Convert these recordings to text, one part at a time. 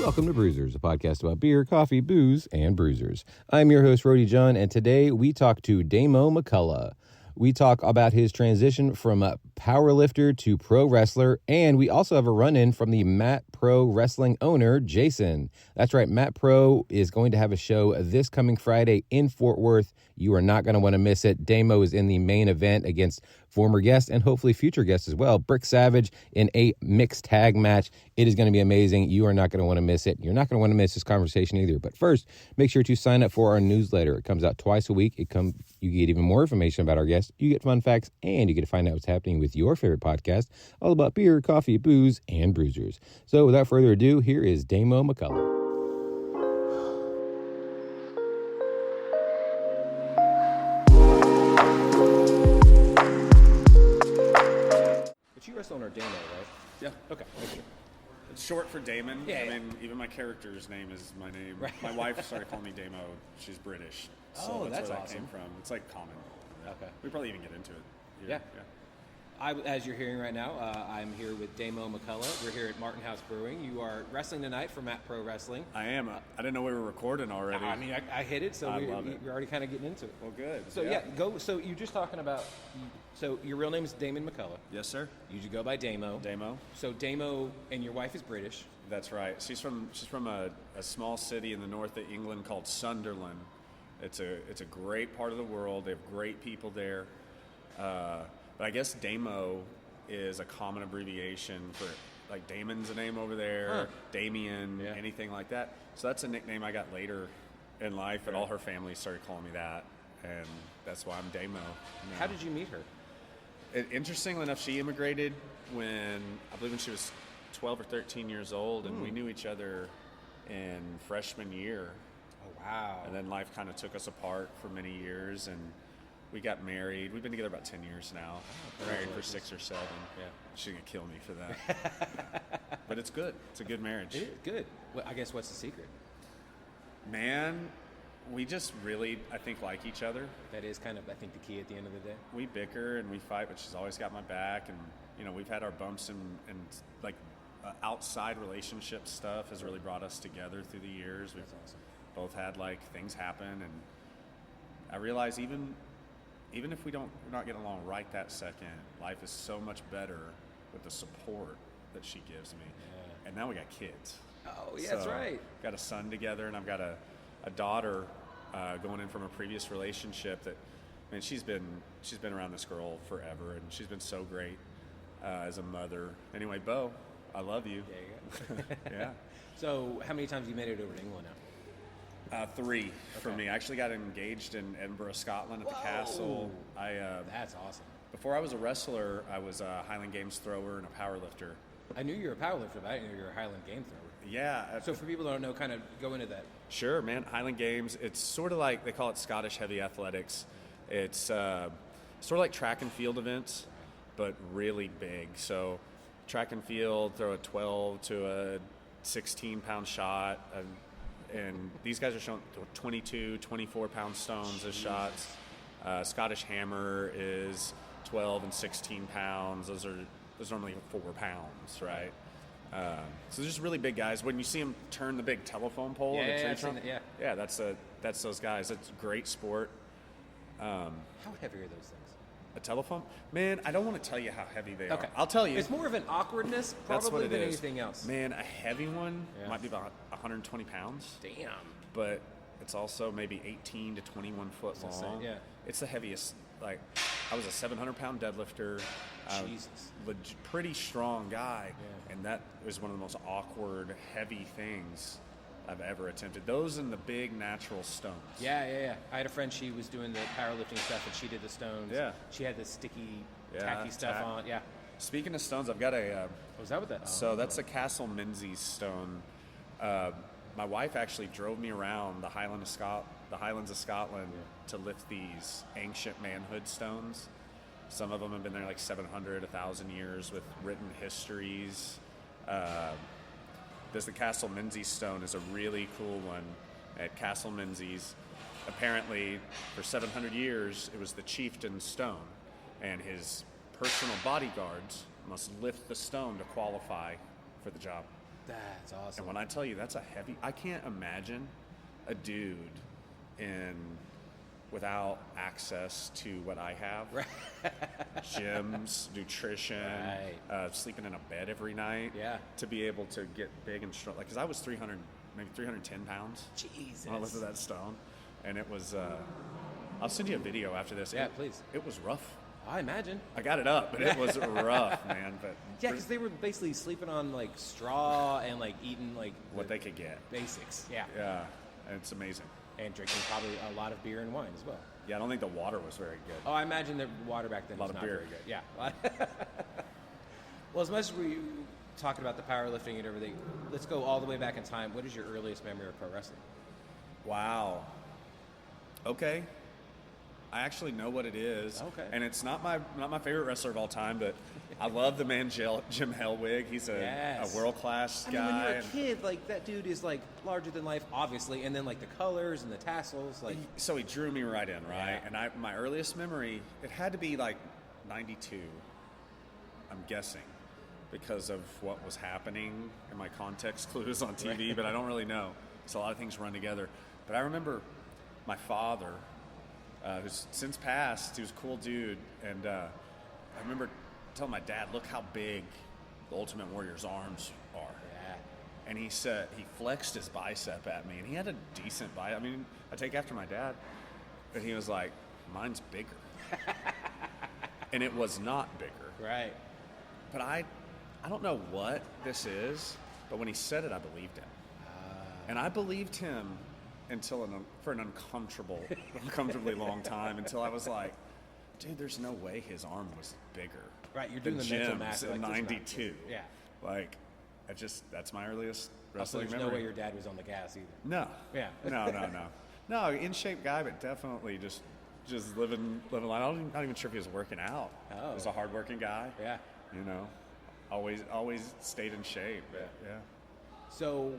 Welcome to Brewsers, a podcast about beer, coffee, booze, and bruisers. I'm your host, Rody John, and today we talk to Damo McCullough. We talk about his transition from a powerlifter to pro wrestler, and we also have a run-in from the Matt Pro Wrestling owner, Jason. That's right, Matt Pro is going to have a show this coming Friday in Fort Worth. You are not going to want to miss it. Damo is in the main event against former guest and hopefully future guest as well, Brick Savage, in a mixed tag match. It is going to be amazing. You are not going to want to miss it. You're not going to want to miss this conversation either. But first, make sure to sign up for our newsletter. It comes out twice a week. You get even more information about our guests. You get fun facts, and you get to find out what's happening with your favorite podcast, all about beer, coffee, booze, and bruisers. So without further ado, here is Damo McCullough. But you wrestle under Damo, right? Yeah. Okay, make sure. It's short for Damon. Yeah, I mean, even my character's name is my name. Right. My wife started calling me Damo. She's British. So Oh, that's where awesome. that came from. It's like common. Okay. We probably even get into it. Yeah. As you're hearing right now, I'm here with Damo McCullough. We're here at Martin House Brewing. You are wrestling tonight for Matt Pro Wrestling. I am. I didn't know we were recording already. I mean, I hit it, so we're already kind of getting into it. Well, good. So go. So you're just talking about. So your real name is Damon McCullough. Yes, sir. You go by Damo. Damo. So Damo and your wife is British. That's right. She's from a small city in the north of England called Sunderland. It's a great part of the world. They have great people there. But I guess Damo is a common abbreviation for, like, Damon's a name over there, Damien, anything like that. So that's a nickname I got later in life, but all her family started calling me that, and that's why I'm Damo. How did you meet her? Interestingly enough, she immigrated when she was 12 or 13 years old, and we knew each other in freshman year. Oh, wow. And then life kind of took us apart for many years, and we got married. We've been together about 10 years now. Married for 6 or 7. Yeah. She's going to kill me for that. But it's good. It's a good marriage. It is good. Well, I guess what's the secret? Man, we just really, I think, like each other. That is kind of, I think, the key at the end of the day. We bicker and we fight, but she's always got my back. And, we've had our bumps and outside relationship stuff has really brought us together through the years. We've both had, things happen. And I realize even if we're not getting along right that second, life is so much better with the support that she gives me. Yeah. And now we got kids. Oh, yeah, that's right. Got a son together, and I've got a daughter going in from a previous relationship that, man, she's been around this girl forever, and she's been so great as a mother. Anyway, Bo, I love you. There you go. Yeah. So how many times have you made it over to England now? 3 for me. I actually got engaged in Edinburgh, Scotland at the castle. That's awesome. Before I was a wrestler, I was a Highland Games thrower and a powerlifter. I knew you were a powerlifter, but I didn't know you were a Highland Game thrower. Yeah. So for people that don't know, kind of go into that. Sure, man. Highland Games, it's sort of like, they call it Scottish heavy athletics. It's sort of like track and field events, but really big. So track and field, throw a 12 to a 16-pound shot, and these guys are showing 22, 24-pound stones as shots. Scottish hammer is 12 and 16 pounds. Those are normally 4 pounds, right? So they're just really big guys. When you see them turn the big telephone pole in a tree trunk, that's those guys. It's a great sport. How heavy are those things? A telephone? Man, I don't want to tell you how heavy they are. Okay. I'll tell you. It's more of an awkwardness probably than anything else. Man, a heavy one might be about 120 pounds. Damn. But it's also maybe 18 to 21 foot long. Yeah. It's the heaviest. Like, I was a 700-pound deadlifter. Jesus. Pretty strong guy. Yeah. And that was one of the most awkward, heavy things I've ever attempted. Those and the big natural stones. Yeah. I had a friend, she was doing the powerlifting stuff, and she did the stones. Yeah. She had the sticky, tacky stuff on. Yeah. Speaking of stones, I've got a... Was that what that? So that's a Castle Menzies stone. My wife actually drove me around the Highlands of Scotland to lift these ancient manhood stones. Some of them have been there like 700, 1,000 years with written histories. The Castle Menzies stone is a really cool one at Castle Menzies. Apparently, for 700 years, it was the chieftain's stone, and his personal bodyguards must lift the stone to qualify for the job. That's awesome. And when I tell you that's a heavy, I can't imagine a dude without access to what I have. Right. Gyms, nutrition, Right. sleeping in a bed every night. Yeah. To be able to get big and strong. Like, because I was 310 pounds. Jesus. When I lifted that stone. And it was, I'll send you a video after this. Yeah, please. It was rough. I imagine. I got it up, but it was rough, man. But Yeah, because they were basically sleeping on like straw and like eating like what they could get. basics. Yeah. Yeah, and it's amazing. And drinking probably a lot of beer and wine as well. Yeah, I don't think the water was very good. Oh, I imagine the water back then A lot was of not beer. very good. Yeah. Well, as much as we talking about the powerlifting and everything, let's go all the way back in time. What is your earliest memory of pro wrestling? Wow. Okay. I actually know what it is. Okay. And it's not my favorite wrestler of all time, but I love the man Jim Hellwig. He's a world-class guy. I mean, when you're a kid, like, that dude is, like, larger than life, obviously, and then, like, the colors and the tassels, like... So he drew me right in, right? Yeah. And my earliest memory, it had to be, like, 92, I'm guessing, because of what was happening and my context clues on TV, but I don't really know. So a lot of things run together. But I remember my father... who's since passed. He was a cool dude, and I remember telling my dad, "Look how big the Ultimate Warrior's arms are." Yeah. And he said he flexed his bicep at me, and he had a decent bicep. I mean, I take after my dad, but he was like, "Mine's bigger," and it was not bigger. Right. But I don't know what this is, but when he said it, I believed him, and I believed him until for an uncomfortably long time, until I was like, dude, there's no way his arm was bigger. Right, you're doing the mental math. In Like 92. Yeah. Like, that's my earliest Also, wrestling there's memory. no way your dad was on the gas either. No. Yeah. No, in shape guy, but definitely just living life. I'm not even sure if he was working out. Oh. He was a hardworking guy. Yeah. You know, always stayed in shape. But, yeah. So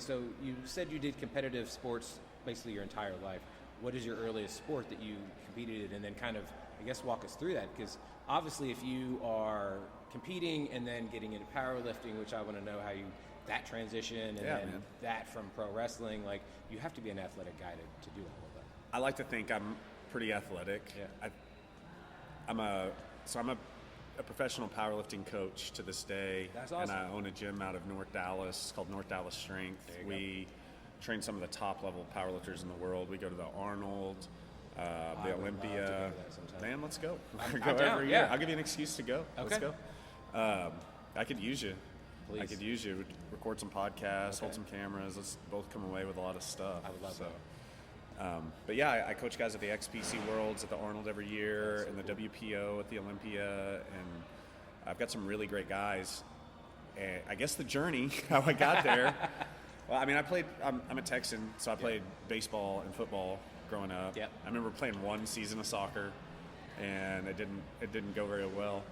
so you said you did competitive sports basically your entire life. What is your earliest sport that you competed in? And then kind of, I guess, walk us through that. Because obviously if you are competing and then getting into powerlifting, which I want to know how that transition and then man. that from pro wrestling, like, you have to be an athletic guy to do all of that. I like to think I'm pretty athletic. Yeah. I'm a professional powerlifting coach to this day. That's awesome. And I own a gym out of North Dallas. It's called North Dallas Strength. We train some of the top level powerlifters in the world. We go to the Arnold, the would love to Olympia. go to that sometime. Man, let's go. I'm go down, every year. yeah. I'll give you an excuse to go. Let's Okay. go. I could use you. Please. I could use you. Record some podcasts, Okay. hold some cameras. Let's both come away with a lot of stuff. I would love that. But yeah, I coach guys at the XPC Worlds at the Arnold every year, and the WPO at the Olympia, and I've got some really great guys. And I guess the journey, how I got there. Well, I mean, I'm a Texan, so I played baseball and football growing up. Yep. I remember playing one season of soccer, and it didn't go very well.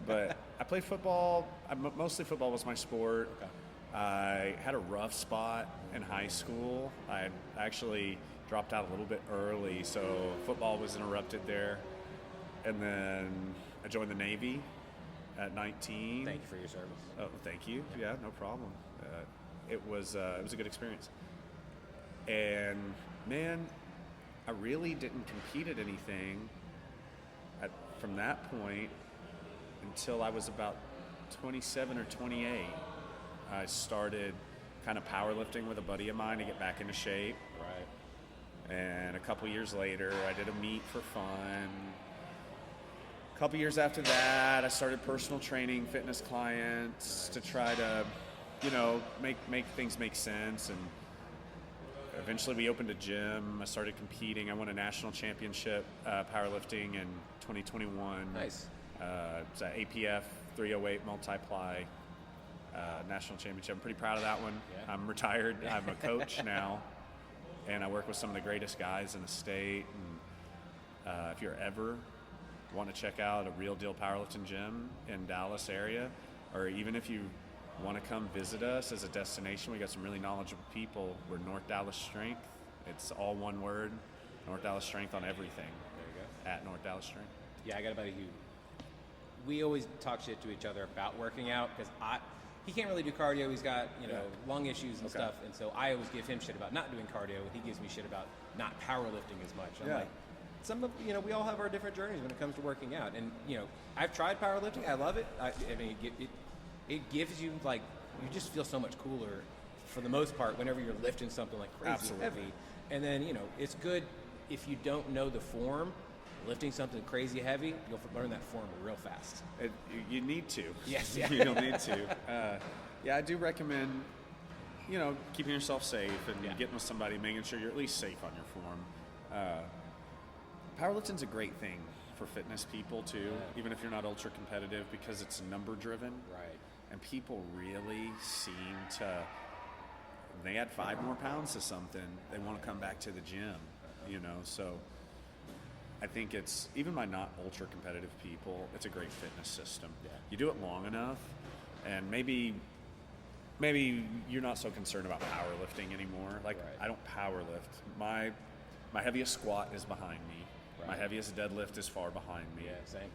But I played football. Mostly football was my sport. Okay. I had a rough spot in high school. I actually dropped out a little bit early, so football was interrupted there. And then I joined the Navy at 19. Thank you for your service. Oh, thank you. Yeah, no problem. It was a good experience. And man, I really didn't compete at anything from that point until I was about 27 or 28. I started kind of powerlifting with a buddy of mine to get back into shape. Right. And a couple years later, I did a meet for fun. A couple years after that, I started personal training fitness clients to try to, make things make sense. And eventually we opened a gym. I started competing. I won a national championship powerlifting in 2021. Nice. It's an APF 308 multiply national championship. I'm pretty proud of that one. Yeah. I'm retired. I'm a coach now, and I work with some of the greatest guys in the state. And if you're ever want to check out a real deal powerlifting gym in Dallas area, or even if you want to come visit us as a destination, we got some really knowledgeable people. We're North Dallas Strength. It's all one word. North Dallas Strength on everything. There you go. At North Dallas Strength. Yeah, I got a buddy who we always talk shit to each other about working out because he can't really do cardio. He's got Yeah. lung issues and Okay. stuff, and so I always give him shit about not doing cardio, and he gives me shit about not powerlifting as much. I'm Yeah. like, we all have our different journeys when it comes to working out, and I've tried powerlifting. I love it. I mean, it gives you like you just feel so much cooler for the most part whenever you're lifting something like crazy Absolutely. heavy, and then it's good if you don't know the form. Lifting something crazy heavy, you'll learn that form real fast. You need to. Yes, yeah. You'll need to. Yeah, I do recommend, keeping yourself safe and Yeah. getting with somebody, making sure you're at least safe on your form. Powerlifting's a great thing for fitness people too, Yeah. even if you're not ultra competitive, because it's number driven. Right. And people really seem to, when they add 5 more pounds to something, they want to come back to the gym, so I think it's, even by not ultra competitive people, it's a great fitness system. Yeah. You do it long enough, and maybe you're not so concerned about powerlifting anymore. Like, Right. I don't powerlift. My heaviest squat is behind me. Right. My heaviest deadlift is far behind me. Yeah, same.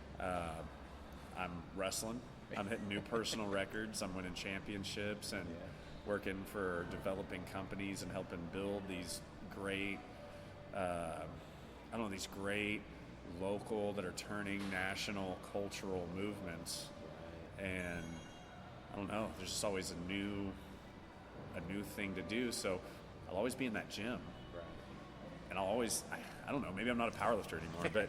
I'm wrestling. I'm hitting new personal records. I'm winning championships and working for developing companies and helping build these great, these great local that are turning national cultural movements. And I don't know, there's just always a new thing to do. So I'll always be in that gym. Right. And I'll always, I don't know, maybe I'm not a powerlifter anymore, but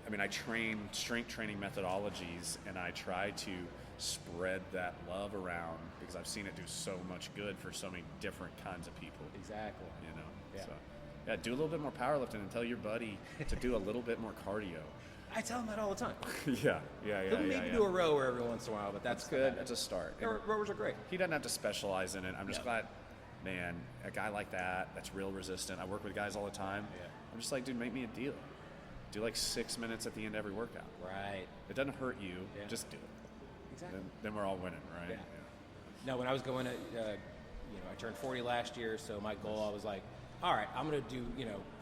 I mean, I train strength training methodologies, and I try to spread that love around because I've seen it do so much good for so many different kinds of people. Exactly. Yeah. So yeah, do a little bit more powerlifting and tell your buddy to do a little bit more cardio. I tell him that all the time. Yeah. He'll maybe do a rower every once in a while, but that's good. That's a start. And Rowers are great. he doesn't have to specialize in it. I'm just glad, man, a guy like that's real resistant. I work with guys all the time. Yeah. I'm just like, dude, make me a deal. Do like 6 minutes at the end of every workout. Right. It doesn't hurt you. Yeah. Just do it. Exactly. Then we're all winning, right? Yeah. No, when I was going to, I turned 40 last year, so my goal, I was like, all right, I'm going to do,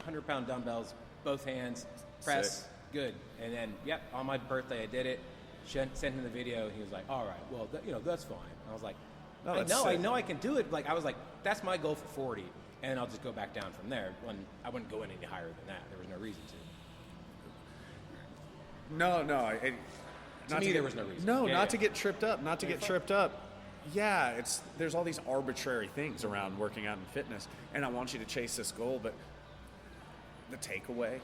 100-pound dumbbells, both hands, press, Sick. good. And then, on my birthday, I did it, sent him the video, and he was like, all right, well, that's fine. I was like, No, I that's know, I sick. know I can do it. Like, I was like, that's my goal for 40, and I'll just go back down from there. When I wouldn't go any higher than that. There was no reason to. No. To me, there was no reason. No, Yeah, not yeah. to get tripped up. Not to get tripped up. Yeah, there's all these arbitrary things around working out and fitness, and I want you to chase this goal, but the takeaway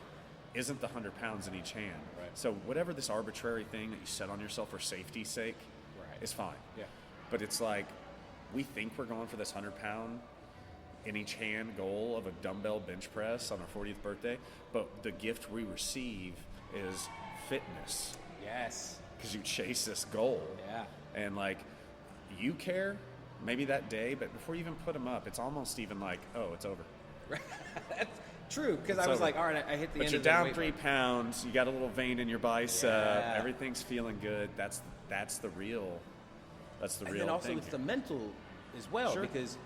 isn't the 100 pounds in each hand. Right. So whatever this arbitrary thing that you set on yourself for safety's sake Right. is fine. Yeah. But it's like, we think we're going for this 100-pound in each hand goal of a dumbbell bench press on our 40th birthday, but the gift we receive is fitness. Yes. Because you chase this goal. Yeah. And like, you care maybe that day, but before you even put them up, it's almost even like, oh, it's over. That's true, because I It's was over. like, all right, I hit the But end you're of the down weight 3 bar. pounds, you got a little vein in your bicep, Yeah. everything's feeling good. That's the real And real then also thing it's here. the mental as well, Sure. because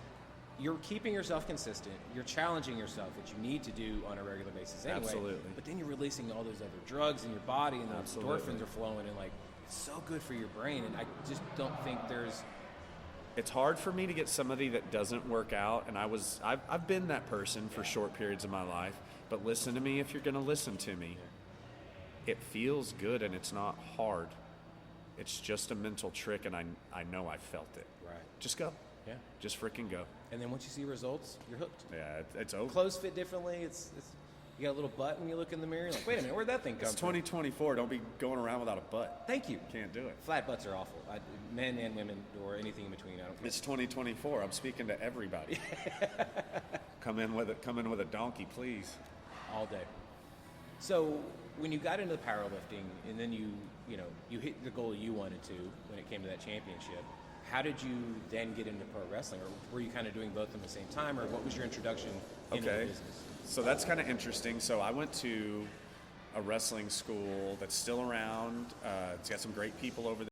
you're keeping yourself consistent, you're challenging yourself, which you need to do on a regular basis anyway. Absolutely. But then you're releasing all those other drugs in your body, and those Absolutely. endorphins are flowing, and like it's so good for your brain. And I just don't think there's. It's hard for me to get somebody that doesn't work out, and I've been that person for short periods of my life, but listen to me if you're going to listen to me. It feels good, and it's not hard. It's just a mental trick, and I know I felt it. Right. Just go. Yeah. Just freaking go. And then once you see results, you're hooked. Yeah, it's over. Clothes fit differently. It's you got a little butt when you look in the mirror. You're like, wait a minute, where'd that thing come It's from? 2024. Don't be going around without a butt. Thank you. Can't do it. Flat butts are awful. Men and women, or anything in between. I don't care. It's 2024. I'm speaking to everybody. Come in with a donkey, please. All day. So when you got into the powerlifting, and then you hit the goal you wanted to when it came to that championship, how did you then get into pro wrestling, or were you kind of doing both at the same time, or what was your introduction into the Okay. business? So that's kind of interesting. So I went to a wrestling school that's still around. It's got some great people over there.